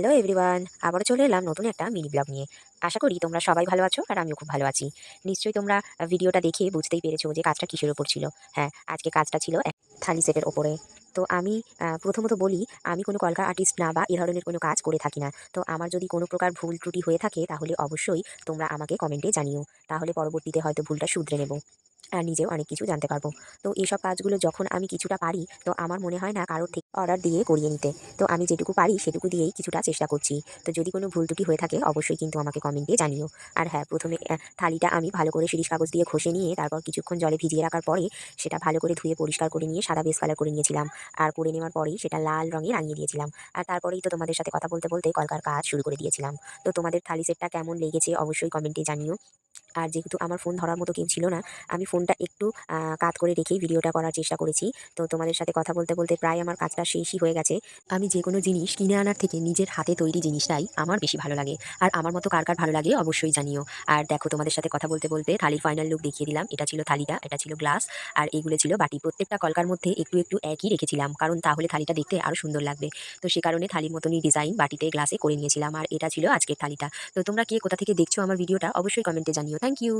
Hello everyone, আবারও চলে এলাম নতুন একটা মিনি ব্লগ নিয়ে। আশা করি তোমরা সবাই ভালো আছো আর আমিও খুব ভালো আছি। নিশ্চয়ই তোমরা ভিডিওটা দেখে বুঝতেই পেরেছো যে কাজটা কিসের উপর ছিল। হ্যাঁ, আজকে কাজটা ছিল এক থালি সেটের ওপরে। তো আমি প্রথমত বলি, আমি কোনো কলকা আর্টিস্ট না বা এ ধরনের কোনো কাজ করে থাকি না। তো আমার যদি কোনো প্রকার ভুল ত্রুটি হয়ে থাকে তাহলে অবশ্যই তোমরা আমাকে কমেন্টে জানিও। তাহলে পরবর্তীতে হয়তো ভুলটা শুধরে নেব। আর নিজেও অনেক কিছু জানতে পারবো। তো এসব কাজগুলো যখন আমি কিছুটা পারি, তো আমার মনে হয় না কারোর থেকে অর্ডার দিয়ে করিয়ে নিতে। তো আমি যেটুকু পারি সেটুকু দিয়েই কিছুটা চেষ্টা করছি। তো যদি কোনো ভুল ত্রুটি হয়ে থাকে অবশ্যই কিন্তু আমাকে কমেন্টে জানিও। আর হ্যাঁ, ১ম এ থালিটা আমি ভালো করে শিরিষ কাগজ দিয়ে ঘষে নিয়ে তারপর কিছুক্ষণ জলে ভিজিয়ে রাখার পরে সেটা ভালো করে ধুয়ে পরিষ্কার করে নিয়ে সাদা বেস কালার করে নিয়েছিলাম। আর করে নেওয়ার পরেই সেটা লাল রঙে রাঙিয়ে দিয়েছিলাম। আর তারপরেই তো তোমাদের সাথে কথা বলতে, বলতে কলকার কাজ শুরু করে দিয়েছিলাম। তো তোমাদের থালি সেটটা কেমন লেগেছে অবশ্যই কমেন্টে জানিও। আর যেহেতু আমার ফোন ধরার মতো কেউ ছিল না, আমি ফোনটা একটু কাত করে রেখেই ভিডিওটা করার চেষ্টা করেছি। তো তোমাদের সাথে কথা বলতে, বলতে প্রায় আমার কাজটা শেষই হয়ে গেছে। আমি যেকোনো জিনিস কিনে আনার থেকে নিজের হাতে তৈরি জিনিসটাই আমার বেশি ভালো লাগে। আর আমার মতো কার, কার ভালো লাগে অবশ্যই জানিও। আর দেখো তোমাদের সাথে কথা বলতে, বলতে থালির ফাইনাল লুক দেখিয়ে দিলাম। এটা ছিল থালিটা, এটা ছিল গ্লাস আর এগুলো ছিল বাটি। প্রত্যেকটা কলকার মধ্যে একটু, একটু একই রেখেছিলাম। কারণ তাহলে থালিটা দেখতে আরো সুন্দর লাগবে। তো সে কারণে থালির মতনই ডিজাইন বাটিতে গ্লাসে করে নিয়েছিলাম। আর এটা ছিল আজকের থালিটা। তো তোমরা কে কোথা থেকে দেখছো আমার ভিডিওটা অবশ্যই কমেন্টে জানিও। Thank you.